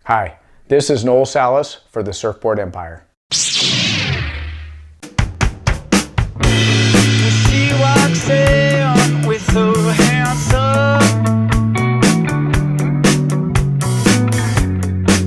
Hi, this is Noel Salas for the Surfboard Empire. She walks in with her hands up,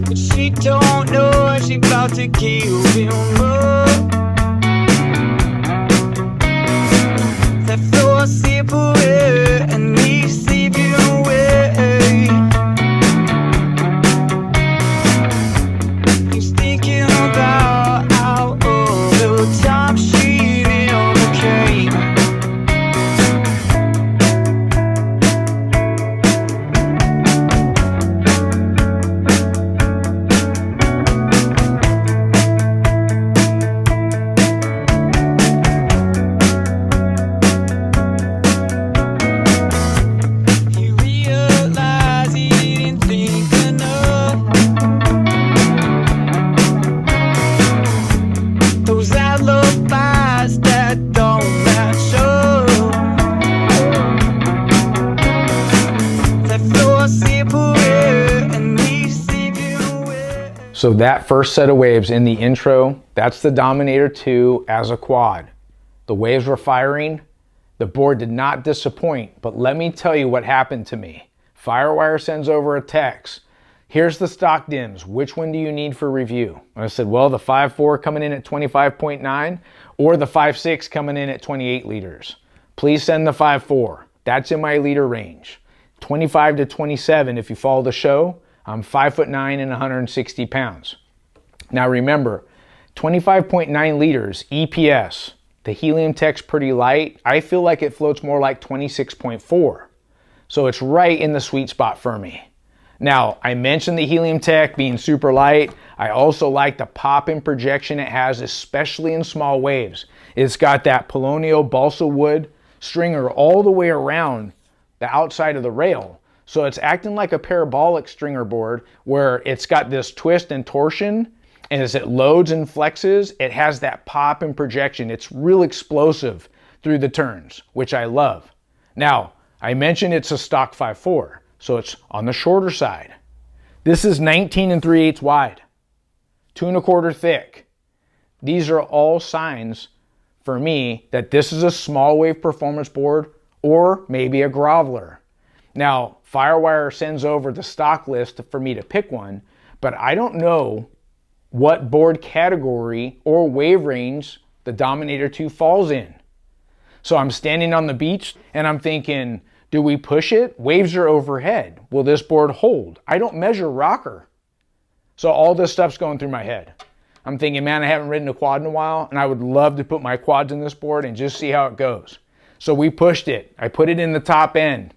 but she don't know she's about to give him up. That floor separate and he's sleeping away. He's thinking about all of the time she never came. He realized he didn't think enough. Those alibis that don't match up. That floor separate and he's sleeping away. So that first set of waves in the intro, that's the Dominator II as a quad. The waves were firing. The board did not disappoint, but let me tell you what happened to me. Firewire sends over a text. Here's the stock dims. Which one do you need for review? And I said, well, the 5.4 coming in at 25.9 or the 5.6 coming in at 28 liters. Please send the 5.4. That's in my liter range. 25 to 27 if you follow the show. I'm 5'9" and 160 pounds. Now remember, 25.9 liters EPS. The helium tech's pretty light. I feel like it floats more like 26.4. So it's right in the sweet spot for me. Now, I mentioned the helium tech being super light. I also like the pop and projection it has, especially in small waves. It's got that Polonio balsa wood stringer all the way around the outside of the rail. So it's acting like a parabolic stringer board where it's got this twist and torsion, and as it loads and flexes, it has that pop and projection. It's real explosive through the turns, which I love. Now, I mentioned it's a stock 5.4, so it's on the shorter side. This is 19 3/8 wide, 2 1/4 thick. These are all signs for me that this is a small wave performance board or maybe a groveler. Now, Firewire sends over the stock list for me to pick one, but I don't know what board category or wave range the Dominator II falls in. So I'm standing on the beach and I'm thinking, do we push it? Waves are overhead. Will this board hold? I don't measure rocker. So all this stuff's going through my head. I'm thinking, man, I haven't ridden a quad in a while and I would love to put my quads in this board and just see how it goes. So we pushed it. I put it in the top end,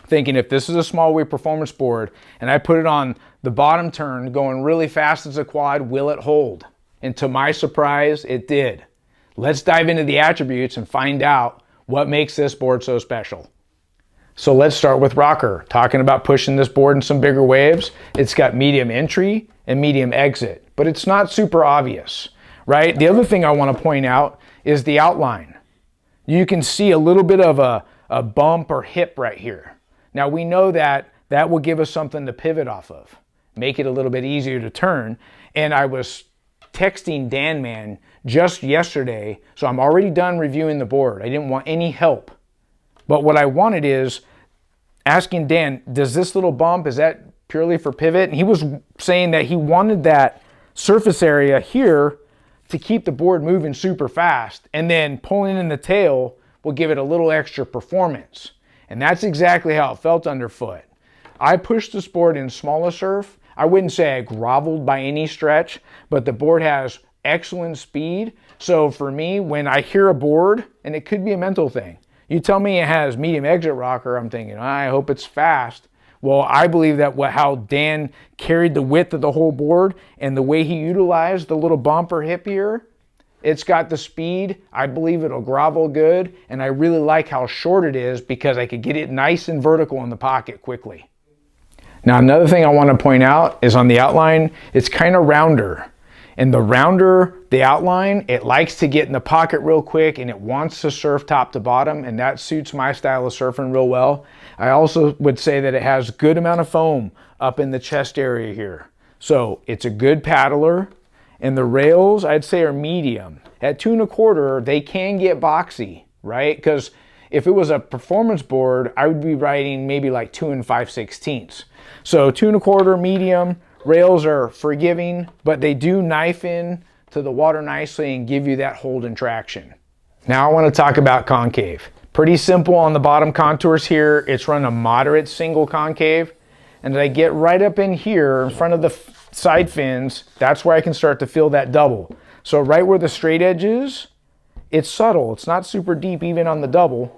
thinking if this is a small wave performance board and I put it on the bottom turn going really fast as a quad, will it hold? And to my surprise, it did. Let's dive into the attributes and find out what makes this board so special. So let's start with rocker. Talking about pushing this board in some bigger waves, it's got medium entry and medium exit, but it's not super obvious, right? The other thing I want to point out is the outline. You can see a little bit of a bump or hip right here. Now we know that that will give us something to pivot off of, make it a little bit easier to turn. And I was texting Dan Man just yesterday, so I'm already done reviewing the board. I didn't want any help. But what I wanted is asking Dan, does this little bump, is that purely for pivot? And he was saying that he wanted that surface area here to keep the board moving super fast, and then pulling in the tail will give it a little extra performance. And that's exactly how it felt underfoot. I pushed this board in smaller surf. I wouldn't say I groveled by any stretch, but the board has excellent speed. So for me, when I hear a board, and it could be a mental thing, you tell me it has medium exit rocker, I'm thinking, I hope it's fast. Well, I believe that how Dan carried the width of the whole board and the way he utilized the little bumper hip here, it's got the speed. I believe it'll grovel good, and I really like how short it is because I could get it nice and vertical in the pocket quickly. Now, another thing I want to point out is on the outline, it's kind of rounder. And the rounder the outline, it likes to get in the pocket real quick and it wants to surf top to bottom, and that suits my style of surfing real well. I also would say that it has good amount of foam up in the chest area here. So it's a good paddler, and the rails I'd say are medium. At 2 1/4, they can get boxy, right? Because if it was a performance board, I would be riding maybe like 2 5/16. So 2 1/4 medium, rails are forgiving, but they do knife in to the water nicely and give you that hold and traction. Now I want to talk about concave. Pretty simple on the bottom contours here. It's run a moderate single concave. And as I get right up in here in front of the side fins, that's where I can start to feel that double. So right where the straight edge is, it's subtle. It's not super deep even on the double.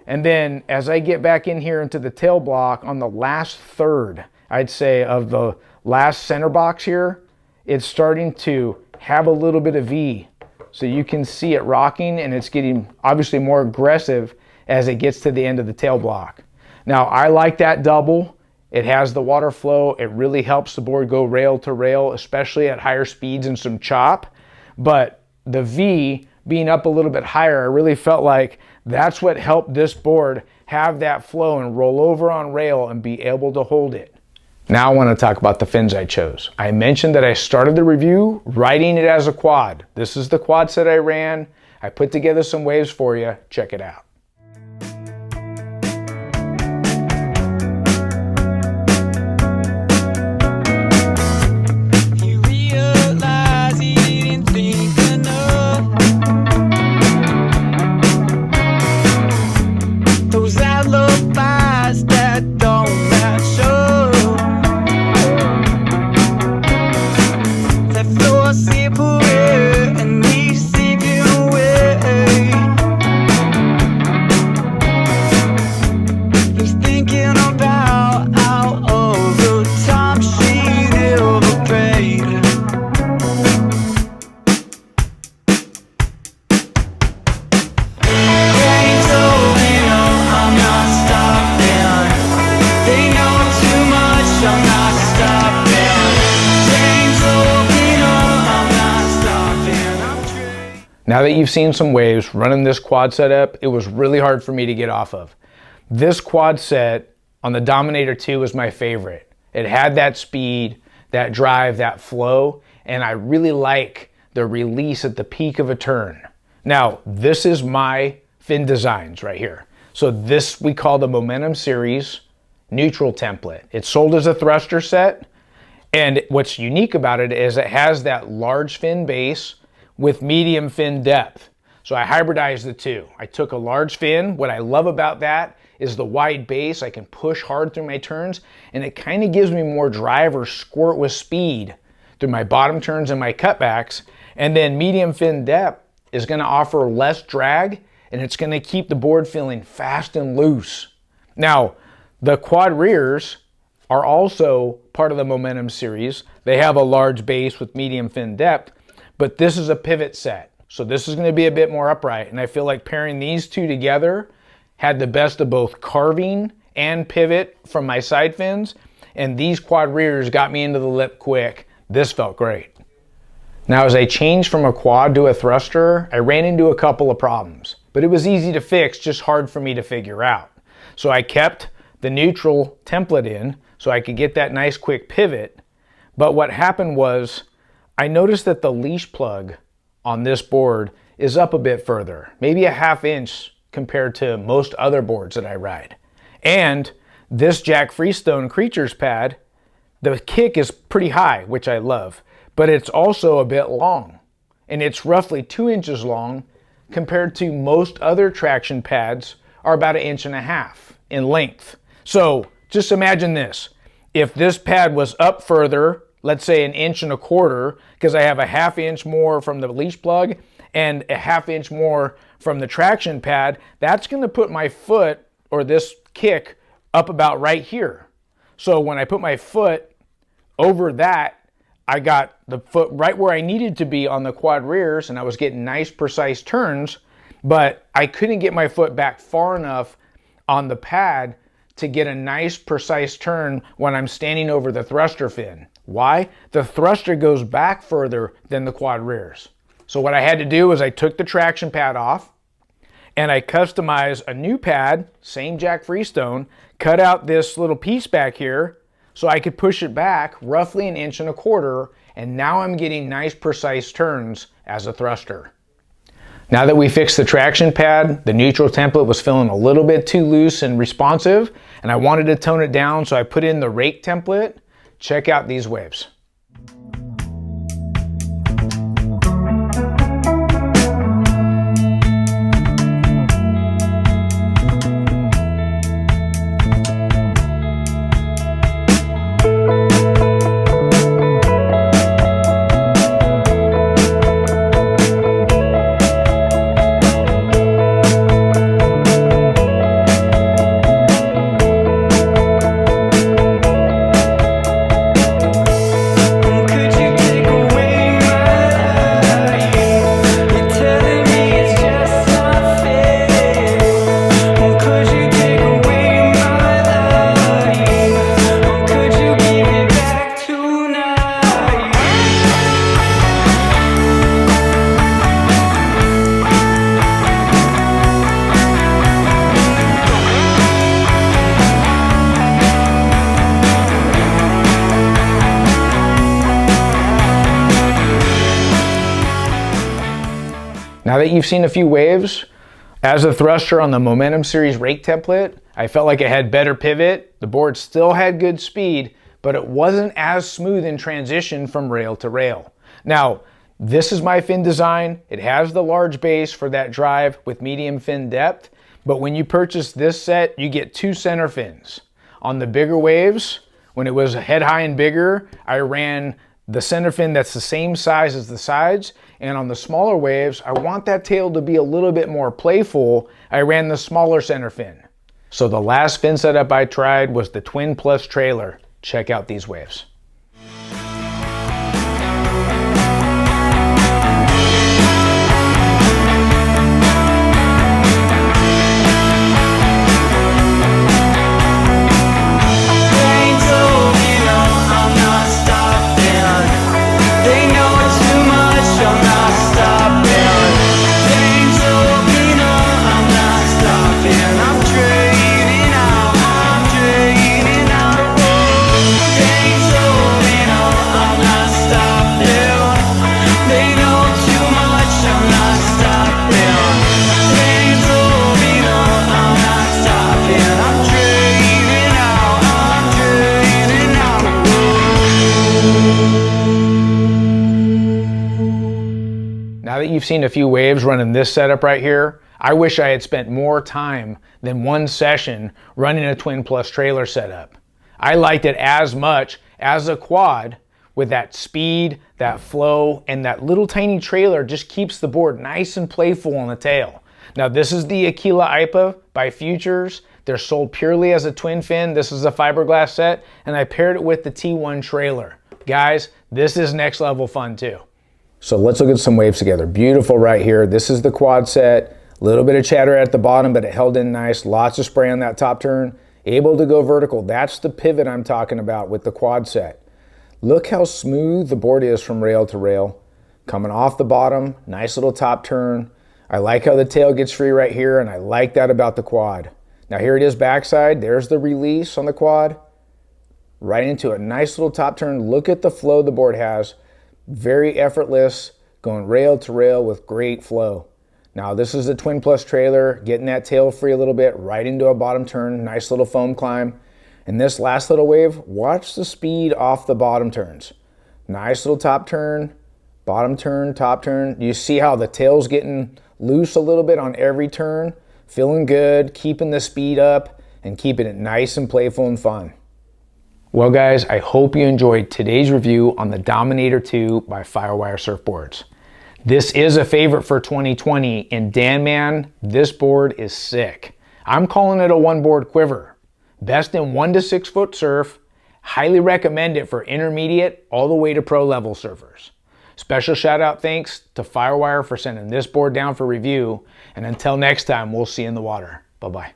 And then as I get back in here into the tail block on the last third, I'd say, of the last center box here, it's starting to have a little bit of V. So you can see it rocking, and it's getting obviously more aggressive as it gets to the end of the tail block. Now I like that double. It has the water flow. It really helps the board go rail to rail, especially at higher speeds and some chop. But the V being up a little bit higher, I really felt like that's what helped this board have that flow and roll over on rail and be able to hold it. Now I want to talk about the fins I chose. I mentioned that I started the review riding it as a quad. This is the quad set I ran. I put together some waves for you. Check it out. Now that you've seen some waves running this quad setup, it was really hard for me to get off of. This quad set on the Dominator II was my favorite. It had that speed, that drive, that flow, and I really like the release at the peak of a turn. Now, this is my fin designs right here. So this we call the Momentum Series neutral template. It's sold as a thruster set, and what's unique about it is it has that large fin base with medium fin depth. So I hybridized the two. I took a large fin. What I love about that is the wide base. I can push hard through my turns, and it kind of gives me more drive or squirt with speed through my bottom turns and my cutbacks. And then medium fin depth is going to offer less drag, and it's going to keep the board feeling fast and loose. Now, the quad rears are also part of the Momentum series. They have a large base with medium fin depth, but this is a pivot set. So this is going to be a bit more upright, and I feel like pairing these two together had the best of both carving and pivot from my side fins, and these quad rears got me into the lip quick. This felt great. Now, as I changed from a quad to a thruster, I ran into a couple of problems, but it was easy to fix, just hard for me to figure out. So I kept the neutral template in so I could get that nice quick pivot, but what happened was I noticed that the leash plug on this board is up a bit further, maybe a ½ inch compared to most other boards that I ride. And this Jack Freestone Creatures pad, the kick is pretty high, which I love, but it's also a bit long, and it's roughly 2 inches long compared to most other traction pads are about 1.5 inches in length. So just imagine this. If this pad was up further, let's say 1.25 inches, because I have a ½ inch more from the leash plug and a ½ inch more from the traction pad, that's going to put my foot, or this kick, up about right here. So when I put my foot over that, I got the foot right where I needed to be on the quad rears, and I was getting nice precise turns, but I couldn't get my foot back far enough on the pad to get a nice precise turn when I'm standing over the thruster fin. Why? The thruster goes back further than the quad rears. So what I had to do was I took the traction pad off and I customized a new pad, same Jack Freestone, cut out this little piece back here so I could push it back roughly 1.25 inches, and now I'm getting nice precise turns as a thruster. Now that we fixed the traction pad, the neutral template was feeling a little bit too loose and responsive, and I wanted to tone it down, so I put in the rake template. Check out these waves. Now that you've seen a few waves, as a thruster on the Momentum Series rake template, I felt like it had better pivot. The board still had good speed, but it wasn't as smooth in transition from rail to rail. Now, this is my fin design. It has the large base for that drive with medium fin depth, but when you purchase this set, you get 2 center fins. On the bigger waves, when it was head high and bigger, I ran the center fin that's the same size as the sides, and on the smaller waves, I want that tail to be a little bit more playful. I ran the smaller center fin. So the last fin setup I tried was the Twin Plus trailer. Check out these waves. Now that you've seen a few waves running this setup right here, I wish I had spent more time than one session running a Twin Plus trailer setup. I liked it as much as a quad with that speed, that flow, and that little tiny trailer just keeps the board nice and playful on the tail. Now this is the Aquila IPA by Futures. They're sold purely as a twin fin. This is a fiberglass set, and I paired it with the T1 trailer. Guys, this is next level fun too. So let's look at some waves together. Beautiful right here. This is the quad set. A little bit of chatter at the bottom, but it held in nice. Lots of spray on that top turn. Able to go vertical. That's the pivot I'm talking about with the quad set. Look how smooth the board is from rail to rail. Coming off the bottom, nice little top turn. I like how the tail gets free right here, and I like that about the quad. Now here it is backside. There's the release on the quad. Right into a nice little top turn. Look at the flow the board has. Very effortless, going rail to rail with great flow. Now this is the Twin Plus trailer, getting that tail free a little bit, right into a bottom turn, nice little foam climb. And this last little wave, watch the speed off the bottom turns. Nice little top turn, bottom turn, top turn. You see how the tail's getting loose a little bit on every turn, feeling good, keeping the speed up, and keeping it nice and playful and fun. Well guys, I hope you enjoyed today's review on the Dominator II by Firewire Surfboards. This is a favorite for 2020, and Dan man, this board is sick. I'm calling it a one board quiver. Best in 1 to 6 foot surf. Highly recommend it for intermediate all the way to pro level surfers. Special shout out thanks to Firewire for sending this board down for review, and until next time, we'll see you in the water. Bye bye.